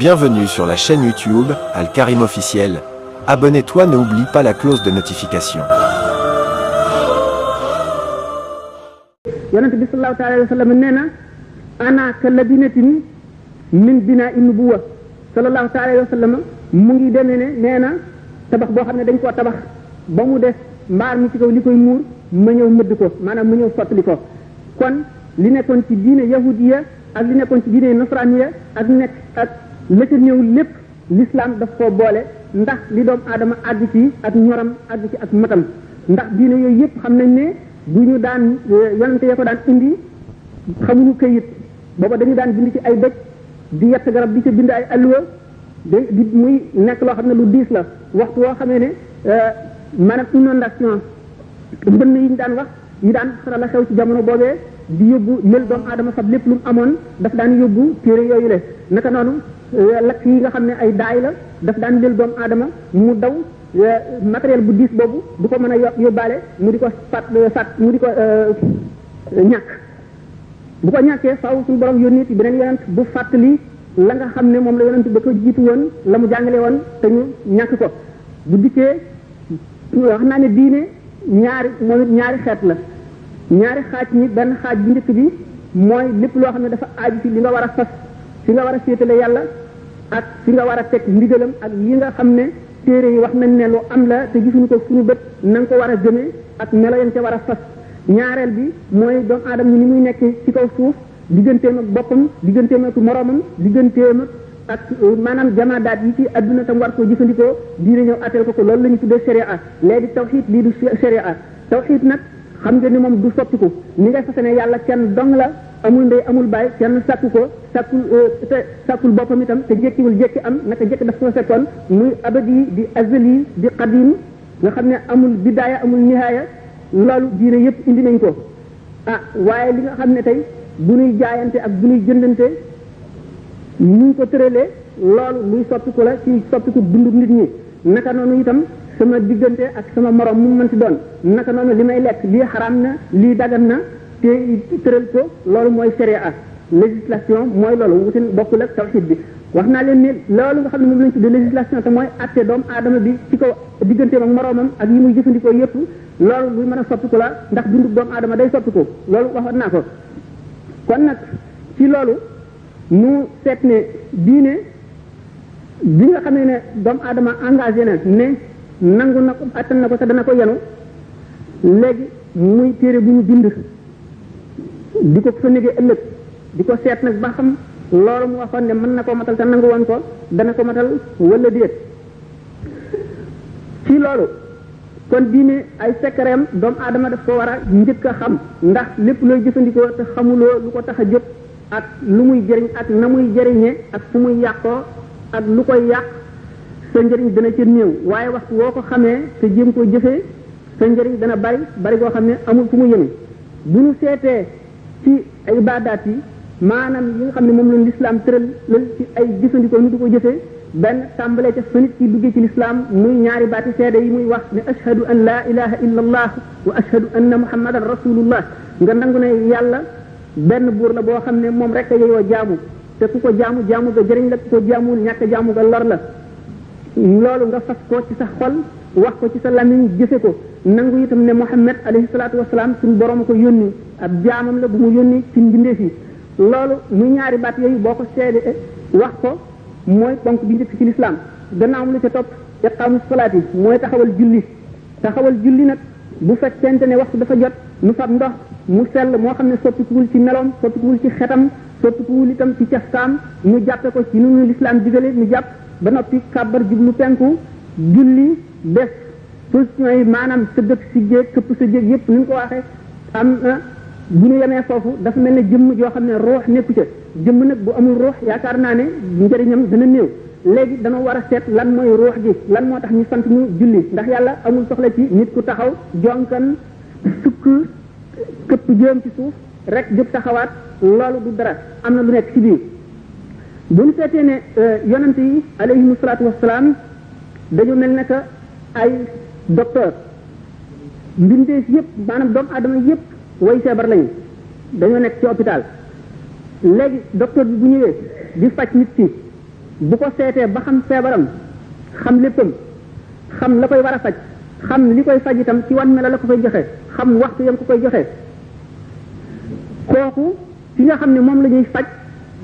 Bienvenue sur la chaîne YouTube Al Karim Officiel. Abonne-toi, n'oublie pas la cloche de notification. yonent bi sallallahu alayhi wa sallam nee na ana ka labinatin min binaa'i nubuwwa sallallahu alayhi wa sallam mu ngi demee ne nee na tabax boo xam ne dañ koo tabax ba mu des mbaar mi ci kaw li koy muur ma ñëw mëdd ko maanaam ma ñëw sottali ko kon li nekkoon ci diine yahudiya ak li nekkoon ci diine nasraniya ak nekk ak la ca ñëw lépp l'islam daf koo boole ndax li doomu aadama àgg ci ak ñoram àgg ci ak matam ndax diine yooyu yëpp xam nañ ne bu ñu daan yonente ya ko daan indi xamuñu këyit booba dañu daan bind ci ay dëj di yett garab di ca bind ay alluwa di muy nekk loo xam ne lu diis la waxtu woo xamee ne maanaam inondation mbënn yi ñu daan wax yi daan faral a xew ci jamono boobee di yóbbu lël doomu aadama fab lépp lu mu amoon daf daan yóbbu téere yooyu le naka noonu lakk yi nga xam ne ay daay la daf daan lël doomu aadama mu daw matériel bu diis boobu du ko mën a yóbbaale mu di ko mu di ko ñàkk bu ko ñàkkee faaw suñu borom yónni ci beneen yonent bu fàttali la nga xam ne moom la yonent ba ko jiitu woon la mu jàngale woon te ñu ñàkk ko bu dikkee wax naa ne diine ñaari xeet la ñaari xaaj ñi benn xaaj bu njëkk bi mooy lépp loo xam ne dafa aaju ci li nga war a fas fi nga war a féetale yàlla ak fi nga war a teg ndigalam ak yi nga xam ne téere yi wax nañ ne lu am la te gisuñu ko suñu bët na nga ko war a gëmee ak melo yan ca war a fas ñaareel bi mooy doomu aadama ni muy nekk ci kaw suuf digganteem ak boppam digganteem ak moroomam digganteem ak maanaam jamaadaat yi ci adduna tam war koo jëfandikoo diine ñëw atteel ko loolu la ñu tuddee sharia léegi tawxiid lii du sharia tawxiid nag xam nga ni moom du soppiku ni ngay fas ne yàlla kenn dong la amul ndey amul baay kenn sàkku ko sàkkul boppam itam te jékkiwul jékki am naka jékki daf ko fekkoon muy abadi di azali di qadim nga xam ne amul bidaaya amul nihaaya loolu diine yëpp indi nañ ko waaye li nga xam ne tey bu ñuy jaayante ak bu ñuy jëndante ñu ko tëralee loolu luy soppiku la ci soppiku dundu nit ñi naka noonu itam sama diggante ak sama morom mu mën ci doon naka noonu li may lekk lii xaraam na lii dagan na te tëral ko loolu mooy sharia législation mooy loolu wutin bokkul ak tawhid bi wax naa leen ne loolu nga xam ne moom lañ tuddee législation te mooy atte doomu aadama bi ci kaw digganteem ak moroomam ak yi muy jëfandikoo yëpp loolu luy mën a soppiku la ndax dundu doomu aadama day soppiku loolu waxoon naa ko kon nag ci loolu nu seet ne diine bi nga xam ne doomu aadama engagé na ne nangu na ko attan na ko te dana ko yenu léegi muy téere bu ñu bind di ko fa négee ëllëg di ko seet nag ba xam loolu mu waxoon ne mën na ko matal te nangu woon ko dana ko matal wala déet ci loolu kon diine ay sekkareem doomu aadama daf ko war a njëkk a xam ndax lépp looy jëfandikoo te xamuloo lu ko tax a jóg ak lu muy jëriñ ak na muy jëriñee ak fu muy yàqoo ak lu koy yàq sa njëriñ dana ca néew waaye waxtu woo ko xamee te jéem koo jëfee sa njëriñ dana bari koo xam ne amul fu mu yëngu bu ñu seetee ci ay ibaadaat yi maanaam yi nga xam ne moom la lislaam tëral ci ay jëfandikoo ñu di ko jëfee benn tàmbalee ca fa nit ki duggee ci lislaam muy ñaari baati seede yi muy wax ne ashhadu an laa ilaha illa allah wa ashhadu anna muhammadan rasulullah nga nangu ne yàlla benn buur la boo xam ne moom rek a yeyoo jaamu te ku ko jaamu ga jëriñ la ku ko jaamuwul ñàkk jaamu ga lor la loolu nga fas ko ci sa xol wax ko ci sa lamiñ jëfe ko nangu itam ne Muhammad alayhi salaatu wasalaam suñu borom ko yónni ab jaamam la bu mu yónni ci mbindeef yi loolu muy ñaari baat yooyu boo ko seede wax ko mooy ponk bi njëkk ci lislaam gannaaw lu ca topp iqaamu salaat yi mooy taxawal julli nag bu fekkente ne waxtu dafa jot nu fab ndox mu sell moo xam ne soppikuwul ci meloom soppikuwul ci xetam soppikuwul itam ci cafkaam ñu jàppe ko ci nu ñu lislaam digale ñu jàpp ba noppi kàbbar jublu penku julli def position yi maanaam sa dëkk si jéeg këpp sa jéeg yëpp ni ñu ko waxee am na bu ñu yemee foofu dafa mel ne jëmm joo xam ne ruux nekku ca jëmm nag bu amul ruux yaakaar naa ne njëriñam dana néew léegi dana war a seet lan mooy ruux gi lan moo tax ñu sant ñu julli ndax yàlla amul soxla ci nit ku taxaw jonkan sukk këpp jëm ci suuf rek jóg taxawaat loolu du dara am na lu nekk ci biir bu ñu seetee ne yonent yi alayhimu salaatu wassalaam dañu mel ne que ay docteur mbindeef yëpp maanaam doomu aadama yëpp way feebar lañu dañoo nekk ci hôpital léegi docteur bi bu ñëwee di faj nit ki bu ko seetee ba xam feebaram xam léppam xam la koy war a faj xam li koy faj itam ci wan mela la ko koy joxe xam waxtu yam ko koy joxe kooku ci nga xam ne moom la ñuy faj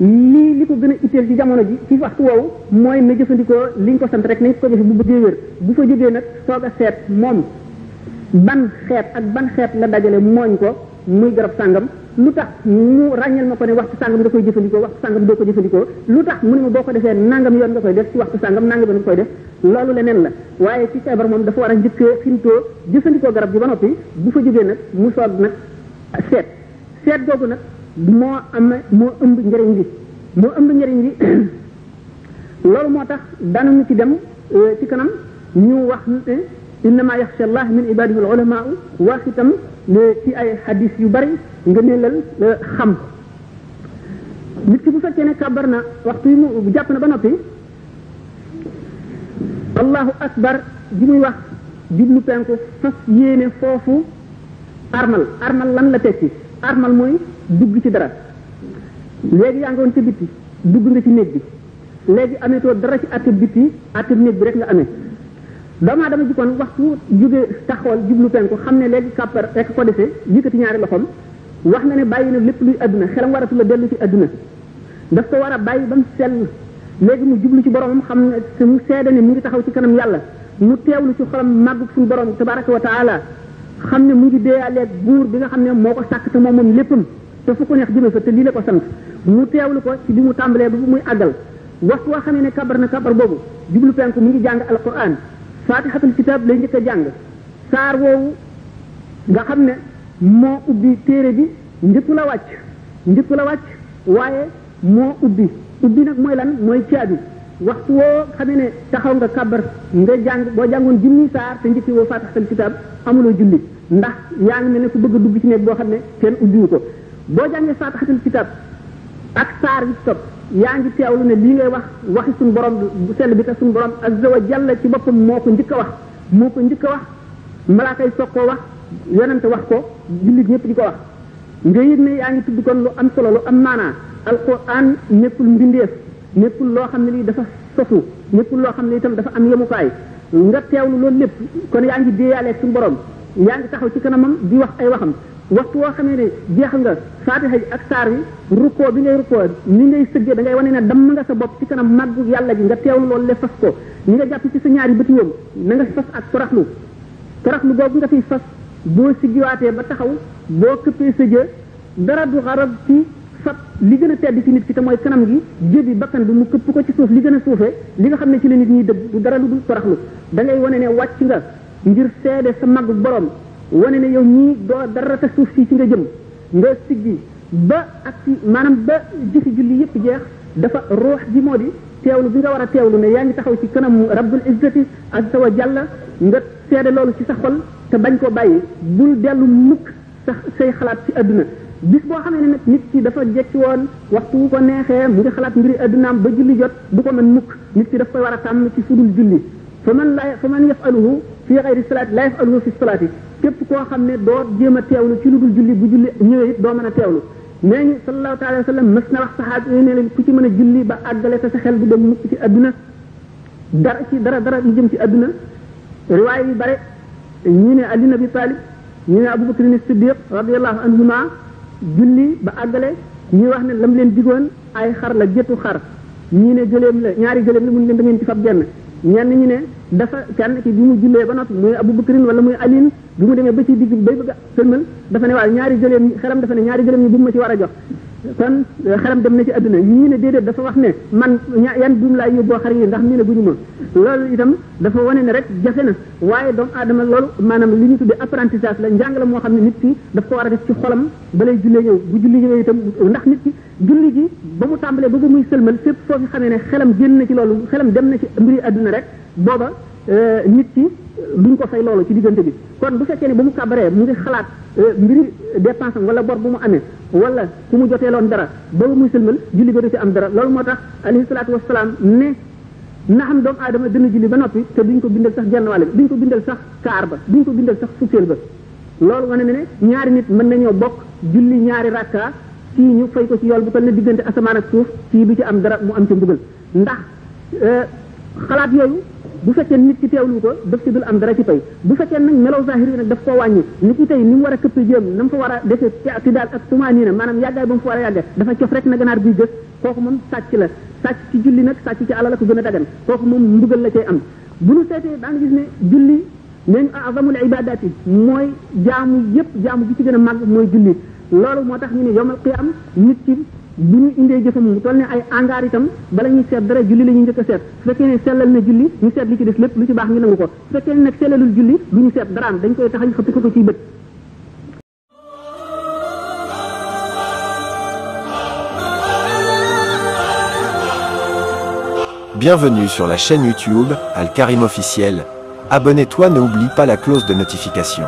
li ko gën a itteel ci jamono ji ci waxtu woowu mooy na jëfandikoo liñ ko sant rek nañ ko jëfe bu bëggee wér bu fa jógee nag soog a seet moom ban xeet ak ban xeet la dajale mooñ ko muy garab sàngam lu tax mu ràññal ma ko ne waxtu sàngam nga koy jëfandikoo waxtu sàngam doo ko jëfandikoo lu tax mu ne ma boo ko defee nangam yoon nga koy def ci waxtu sàngam nangam yoon nga koy def loolu leneen la waaye ci feebar moom dafa war a njëkkee xintoo jëfandikoo garab gi ba noppi bu fa jógee nag mu soog nag seet googu nag moo ëmb njëriñ li loolu moo tax daanañu ci dem ci kanam ñu wax ne innama yaxsha allah min ibadihi al ulama wax itam ci ay hadis yu bari nga neelal xam nit ki bu fekkee ne kàbbar na waxtu yi mu jàpp na ba noppi allahu akbar ji muy wax jublu penku fas yéene foofu armal lan la tekki armal mooy dugg ci dara léegi yaa ngi woon ca bitti dugg nga ci néeg bi léegi ameetoo dara ci àtte bitti àtte néeg bi rek nga amee doomu aadama ji kon waxtu jóge taxawal jublu penku xam ne léegi kàppar rek ko defee yëkkati ñaari loxoom wax na ne bàyyi na lépp luy adduna xelam waratu la dellu ci adduna daf ko war a bàyyi ba mu sell léegi mu jublu ci boromam xam ne mu seede ne mu ngi taxaw ci kanam yàlla mu teewlu ci xolam màggu suñu borom tabaraka wa taala xam ne mu ngi deeyaaleeg buur bi nga xam ne moo ko sàkk te moom léppam te fu ko neex jëme fa te lii la ko sant mu teewlu ko ci bi mu tàmbalee ba muy àggal waxtu woo xam ne kabar na kabar boobu jublu penku mu ngi jàng alquran fatihatul kitab lay njëkk a jàng saar woowu nga xam ne moo ubbi téere bi njëkk la wàcc waaye moo ubbi nag mooy lan mooy caabi waxtu woo xamee ne taxaw nga kabar nga jàng boo jàngoon junni saar te njëkk woo fatihatul kitab amuloo julli ndax yaa ngi mel ne ku bëgg a dugg ci néeg boo xam ne kenn ubbiwu ko boo jàngee fatihatul kitab ak saar bi stop yaa ngi teewlu ne lii ngay waxi suñu borom bu sell bi te suñu borom azza wa jalla ci boppam moo ko njëkk a wax malaaka yi soog koo wax yonente wax ko jullit ñëpp di ko wax nga yëg ne yaa ngi tudd kon lu am solo lu am maanaa alquran nekkul mbindeef nekkul loo xam ne lii dafa sosu nekkul loo xam ne itam dafa am yemukaay nga teewlu loolu lépp kon yaa ngi déeyaaleeg suñu borom yaa ngi taxaw ci kanamam di wax ay waxam waxtu woo xamee ne jeex nga fatiha ji ak saar wi rukkoo bi ngay rukkoo ni ngay sëggee da ngay wane ne damm nga sa bopp ci kanam màggu yàlla ji nga teewlu loolu le fas ko ni nga jàpp ci sa ñaari bëti yoom na nga fas ak toraxlu googu nga fiy fas boo siggiwaatee ba taxaw boo këppee sa jë dara du xarab ci fat li gën a tedd ci nit ki te mooy kanam gi jëbi bakkan bi mu këpp ko ci suuf li gën a suufee li nga xam ne ci la nit ñi dëgg du dara lu dul toraxlu da ngay wane ne wàcc nga ngir seede sa màggu borom wane ne yow ñii doo dara te suuf si ci nga jëm nga siggi ba ak ci maanaam ba jëfi julli yëpp jeex dafa ruux ji moo di teewlu bi nga war a teewlu ne yaa ngi taxaw ci kanam rabbul izzati azza wa jalla nga seede loolu ci sa xol te bañ koo bàyyi bul dellu mukk sax say xalaat ci àdduna bis boo xamee ne nag nit ki dafa jekki woon waxtu wu ko neexee mu ngi xalaat mbiri àddunaam ba julli jot du ko mën mukk nit ki daf koy war a tàmm ci fudul julli fa man yafaluhu fi xayri salaati la yafaluhu fi salaati képp koo xam ne doo jéem a teewlu ci lu dul julli bu julli ñëwee it doo mën a teewlu nee ñu sallallahu taala wa sallam mës na wax saxaaba yi ne leen ku ci mën a julli ba àggale te sa xel bu dem mukk ci àdduna dara lu jëm ci àdduna riwaay yu bare ñii ne Ali Abi Talib ñii ne Abu Bakr Siddiq radiyallahu anhuma julli ba àggale ñii wax ne lam leen digoon ay xar la géttu xar ñii ne gëléem la ñaari gëléem la mun leen da ngeen ci fab genn ñenn ñi ne dafa kenn ki bi mu jullee ba noppi muy Abu Bakrin wala muy Alin bi mu demee ba ci digg bay bëgg a sëlmal dafa ne waaw ñaari gëléem ñi xelam dafa ne ñaari gëléem ñi bu mu ma ci war a jox kon xelam dem na ci àdduna ñii ne déedéet dafa wax ne man yan buum laay yóbboo xar yi ndax nii ne guñu ma loolu itam dafa wane ne rek jafe na waaye doomu aadama loolu maanaam li ñu tuddee apprentissage la njàng la moo xam ne nit ki daf ko war a def ci xolam balay jullee ñëw bu julli ñëwee itam ndax nit ki julli gi ba mu tàmbalee ba muy sëlmal fépp foofu xamee ne xelam génn na ci loolu xelam dem na ci mbiri àdduna rek booba nit ki duñ ko fay loolu ci diggante bi kon bu fekkee ne ba mu kabaree mu ngi xalaat mbiri dépense am wala bor bu mu amee wala ku mu joteeloon dara ba muy sëlmal julli ba du ci am dara loolu moo tax alayhi salaatu wasalaam ne na xam doomu aadama dana julli ba noppi te duñ ko bindal sax genn wàll duñ ko bindal sax kaar ba duñ ko bindal sax fukkeel ba loolu wane ne ñaari nit mën nañoo bokk julli ñaari rakka kii ñu fay ko ci yool bu toll ne diggante asamaan ak suuf kii du ci am dara mu am ca mbugal ndax xalaat yooyu bu fekkee nit ki teewlu ko daf ci dul am dara ci pay bu fekkee nag melaw zahiri nag daf koo wàññi nit ki tey ni mu war a këppe jéem na mu fa war a defee ci daal ak tumaaniina maanaam yàggaay ba mu fa war a yàgge dafa cof rek na ganaar guy gës kooku moom sàcc la sàcc ci julli nag sàcc ci alal la ko gën a dagan kooku moom mbugal la cay am bu nu seetee daan gis ne julli nañ azamul ibadati mooy jaamu yëpp jaamu bi ci gën a màgg mooy julli loolu moo tax ñu ne yawmal qiyaam nit ki bu ñu indee jëfam mu toll ne ay angaar itam bala ñuy seet dara julli la ñuy njëkk a seet su fekkee ne sellal na julli ñu seet li ci des lépp lu ci baax ñu nangu ko su fekkee ne nag sellalul julli lu ñu seet daraam dañ koy taxañ xëpp ko ciy bët. Bienvenue sur la chaîne YouTube Al Karim officiel. Abonne-toi, n'oublie pas la cloche de notification.